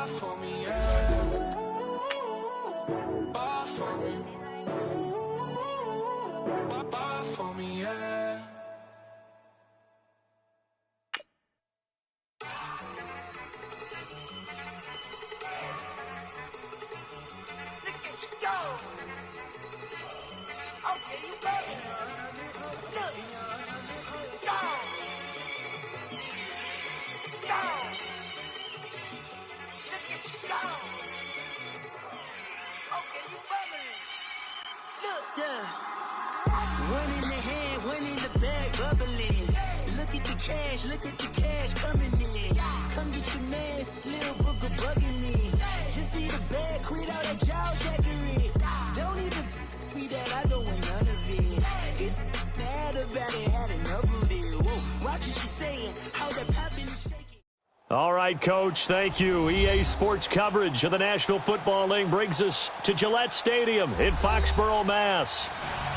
for me, yeah. Buy for me. Buy for me, yeah. Look at you go. Okay, you better. Look. Go. Go. Look at you go. Okay, you better. Look. Yeah. One in the hand, one in the bag, bubbling. Look at the cash coming in. Come get your man, Slim Booker bugging me. Just need a bag, quit all that jaw jackery. Don't even be that, I don't want none of it. It's bad about it, had enough of it. Whoa, watch what you're saying, how that poppin' and shaking. All right, Coach, thank you. EA Sports coverage of the National Football League brings us to Gillette Stadium in Foxborough, Mass.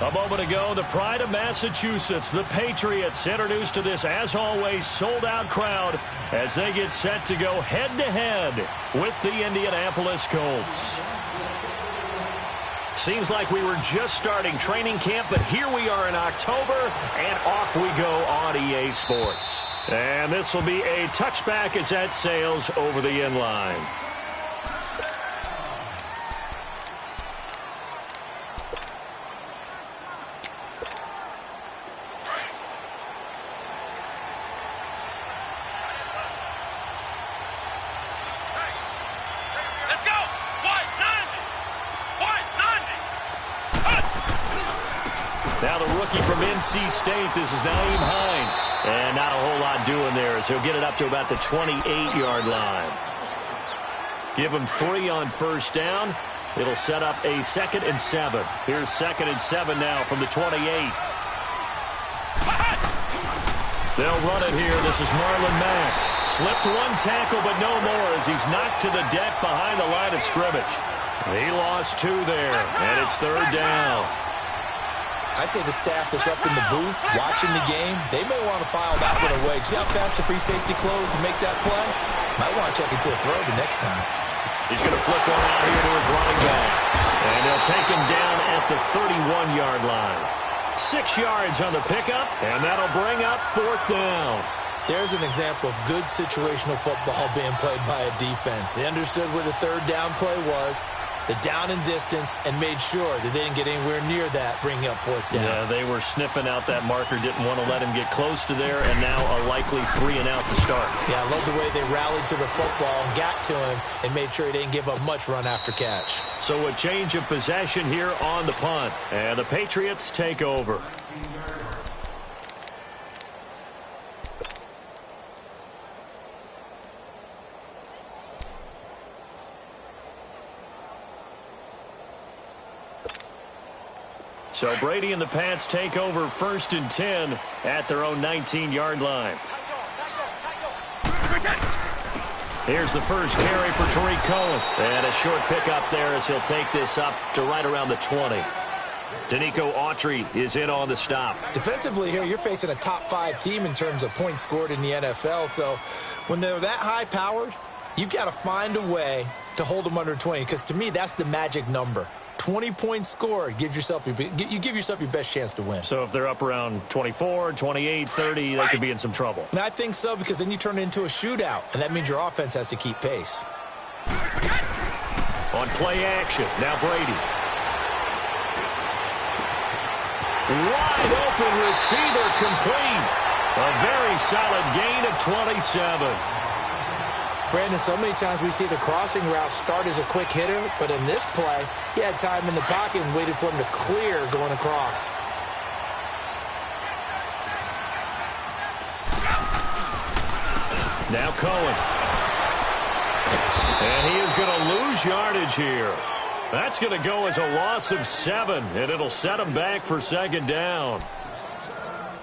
A moment ago, the pride of Massachusetts, the Patriots, introduced to this, as always, sold-out crowd as they get set to go head-to-head with the Indianapolis Colts. Seems like we were just starting training camp, but here we are in October, and off we go on EA Sports. And this will be a touchback as that sails over the end line. Now the rookie from NC State, this is Naeem Hines. And not a whole lot doing there as he'll get it up to about the 28-yard line. Give him 3 on first down. It'll set up a 2nd and 7. Here's 2nd and 7 now from the 28. They'll run it here. This is Marlon Mack. Slipped one tackle, but no more as he's knocked to the deck behind the line of scrimmage. He lost 2 there, and it's 3rd down. I'd say the staff that's up in the booth watching the game, they may want to file that one away. See how fast the free safety closed to make that play? Might want to check into a throw the next time. He's going to flip one out here to his running back. And they'll take him down at the 31-yard line. 6 yards on the pickup, and that'll bring up 4th down. There's an example of good situational football being played by a defense. They understood where the 3rd down play was, the down and distance, and made sure that they didn't get anywhere near that, bringing up 4th down. Yeah, they were sniffing out that marker, didn't want to let him get close to there, and now a likely 3 and out to start. Yeah, I love the way they rallied to the football and got to him and made sure he didn't give up much run after catch. So a change of possession here on the punt, and the Patriots take over. So Brady and the Pats take over 1st and 10 at their own 19-yard line. Here's the first carry for Tariq Cohen. And a short pickup there as he'll take this up to right around the 20. Danico Autry is in on the stop. Defensively here, you're facing a top-5 team in terms of points scored in the NFL. So when they're that high-powered, you've got to find a way to hold them under 20. Because to me, that's the magic number. 20 points scored, you give yourself your best chance to win. So if they're up around 24, 28, 30, they could be in some trouble. And I think so, because then you turn it into a shootout, and that means your offense has to keep pace. On play action, now Brady. Wide open receiver complete. A very solid gain of 27. Brandon, so many times we see the crossing route start as a quick hitter, but in this play, he had time in the pocket and waited for him to clear going across. Now Cohen. And he is going to lose yardage here. That's going to go as a loss of 7, and it'll set him back for 2nd down.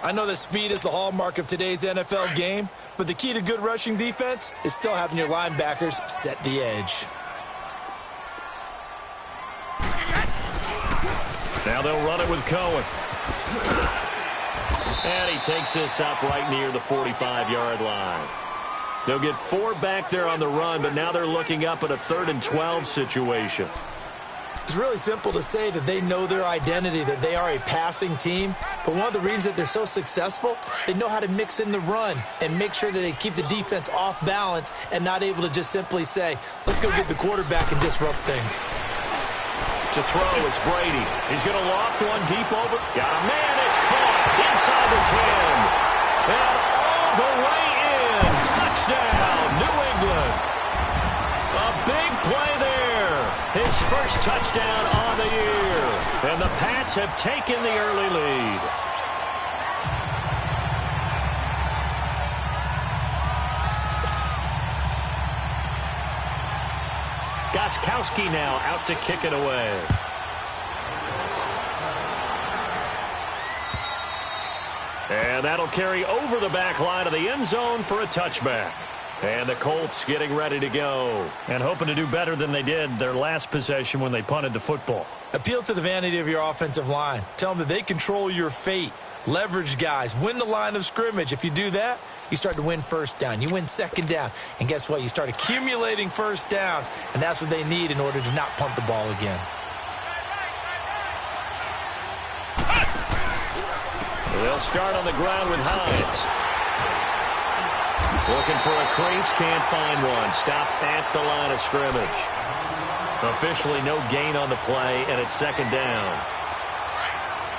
I know that speed is the hallmark of today's NFL game, but the key to good rushing defense is still having your linebackers set the edge. Now they'll run it with Cohen. And he takes this up right near the 45-yard line. They'll get 4 back there on the run, but now they're looking up at a 3rd and 12 situation. It's really simple to say that they know their identity, that they are a passing team. But one of the reasons that they're so successful, they know how to mix in the run and make sure that they keep the defense off balance and not able to just simply say, let's go get the quarterback and disrupt things. To throw, it's Brady. He's going to loft one deep over. Got a man, it's caught inside the 10. And all the way in. Touchdown, New England. A big play there. His first touchdown on the year. And the Pats have taken the early lead. Gostkowski now out to kick it away. And that'll carry over the back line of the end zone for a touchback. And the Colts getting ready to go. And hoping to do better than they did their last possession when they punted the football. Appeal to the vanity of your offensive line. Tell them that they control your fate. Leverage guys. Win the line of scrimmage. If you do that, you start to win first down. You win second down. And guess what? You start accumulating first downs. And that's what they need in order to not punt the ball again. They'll start on the ground with Hines. Looking for a crease, can't find one. Stopped at the line of scrimmage. Officially no gain on the play, and it's second down.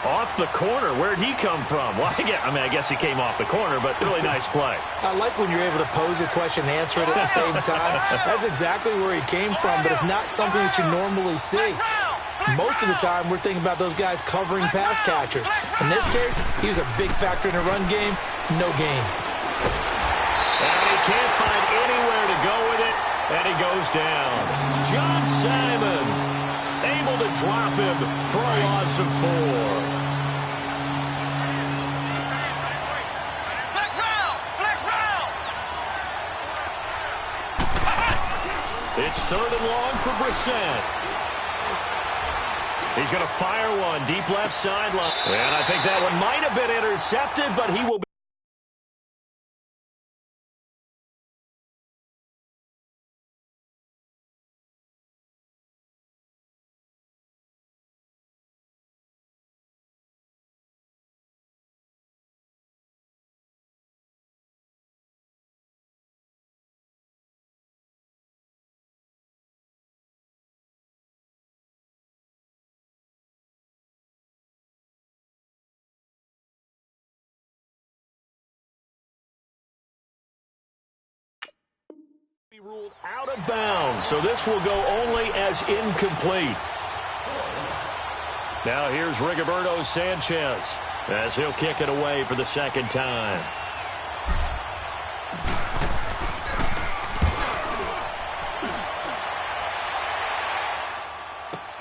Off the corner, where'd he come from? Well, I guess he came off the corner, but really nice play. I like when you're able to pose a question and answer it at the same time. That's exactly where he came from, but it's not something that you normally see. Most of the time, we're thinking about those guys covering pass catchers. In this case, he was a big factor in the run game. No gain. And he can't find anywhere to go with it, and he goes down. John Simon able to drop him for a loss of 4. It's 3rd and long for Brissett. He's going to fire one deep left sideline. And I think that one might have been intercepted, but he will be. Ruled out of bounds, so this will go only as incomplete. Now here's Rigoberto Sanchez as he'll kick it away for the second time.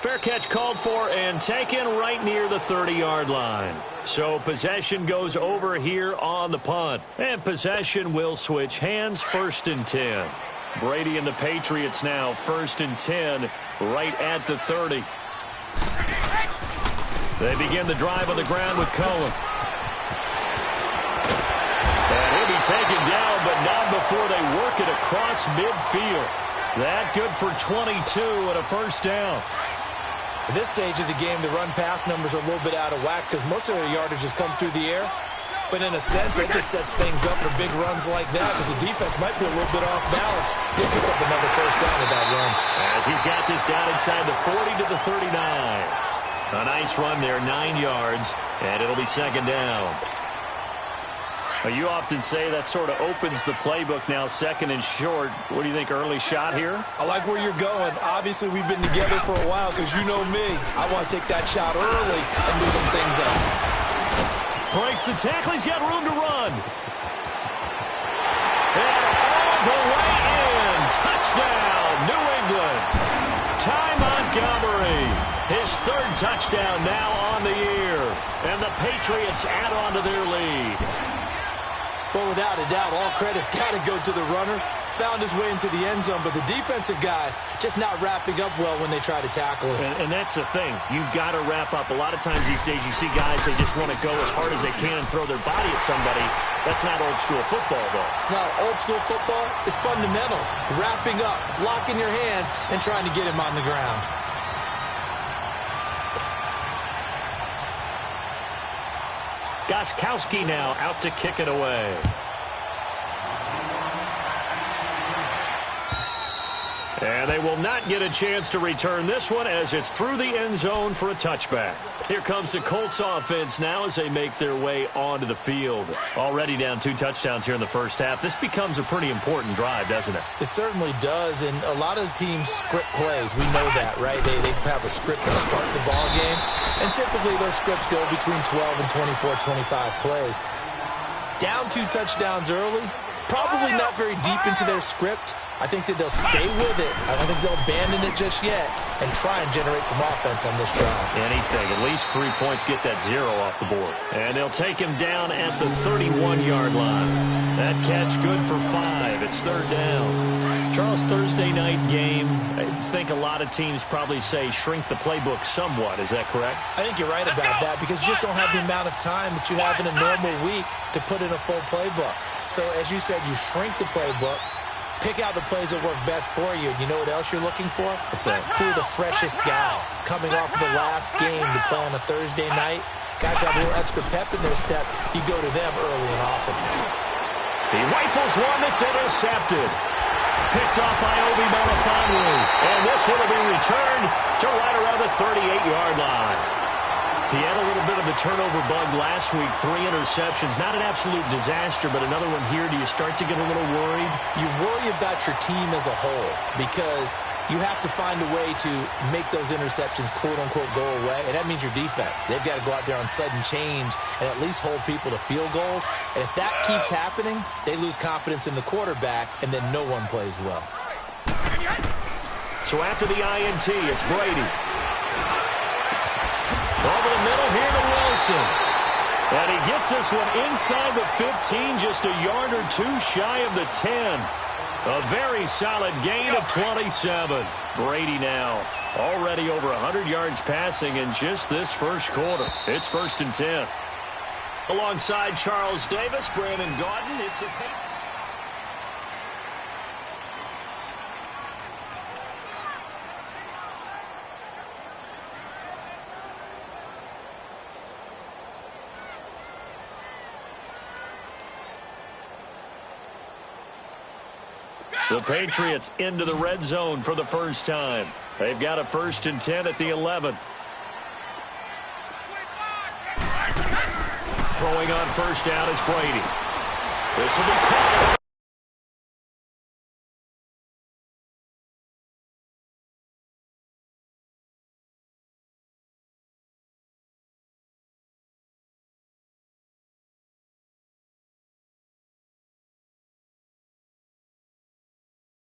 Fair catch called for and taken right near the 30-yard line. So possession goes over here on the punt. And possession will switch hands, 1st and 10. Brady and the Patriots now 1st and 10 right at the 30. They begin the drive on the ground with Cohen. And he'll be taken down, but not before they work it across midfield. That good for 22 and a first down. At this stage of the game, the run-pass numbers are a little bit out of whack because most of their yardage has come through the air. But in a sense, that just sets things up for big runs like that because the defense might be a little bit off balance. He'll pick up another first down with that run. As he's got this down inside the 40 to the 39. A nice run there, 9 yards, and it'll be second down. You often say that sort of opens the playbook now, 2nd and short. What do you think, early shot here? I like where you're going. Obviously, we've been together for a while because you know me. I want to take that shot early and loosen things up. Breaks the tackle. He's got room to run. And all the way in. Touchdown, New England. Ty Montgomery. His 3rd touchdown now on the year. And the Patriots add on to their lead. Well, without a doubt, all credit's got to go to the runner. Found his way into the end zone, but the defensive guys just not wrapping up well when they try to tackle him. And that's the thing. You've got to wrap up. A lot of times these days you see guys, they just want to go as hard as they can and throw their body at somebody. That's not old school football, though. No, old school football is fundamentals. Wrapping up, blocking your hands, and trying to get him on the ground. Gostkowski now out to kick it away. And they will not get a chance to return this one as it's through the end zone for a touchback. Here comes the Colts offense now as they make their way onto the field. Already down 2 touchdowns here in the first half. This becomes a pretty important drive, doesn't it? It certainly does, and a lot of the teams script plays. We know that, right? They have a script to start the ball game, and typically those scripts go between 12 and 24, 25 plays. Down 2 touchdowns early, probably not very deep into their script. I think that they'll stay with it. I don't think they'll abandon it just yet and try and generate some offense on this drive. Anything. At least 3 points get that 0 off the board. And they'll take him down at the 31-yard line. That catch good for 5. It's 3rd down. Charles, Thursday night game, I think a lot of teams probably say shrink the playbook somewhat. Is that correct? I think you're right about that because you just don't have the amount of time that you have in a normal week to put in a full playbook. So as you said, you shrink the playbook. Pick out the plays that work best for you. You know what else you're looking for? What's that? Who are the freshest guys coming off of the last game to play on a Thursday night? Guys have a little extra pep in their step. You go to them early and often. He rifles one that's intercepted. Picked off by Obi Melifonwu. And this one will be returned to right around the 38-yard line. He had a little bit of a turnover bug last week, 3 interceptions. Not an absolute disaster, but another one here. Do you start to get a little worried? You worry about your team as a whole because you have to find a way to make those interceptions, quote-unquote, go away, and that means your defense. They've got to go out there on sudden change and at least hold people to field goals. And if that keeps happening, they lose confidence in the quarterback, and then no one plays well. So after the INT, it's Brady. Over the middle here to Wilson. And he gets this one inside the 15, just a yard or 2 shy of the 10. A very solid gain of 27. Brady now already over 100 yards passing in just this first quarter. It's 1st and 10. Alongside Charles Davis, Brandon Gaudin, it's a... The Patriots into the red zone for the first time. They've got a 1st and 10 at the 11. Throwing on 1st down is Brady. This will be caught.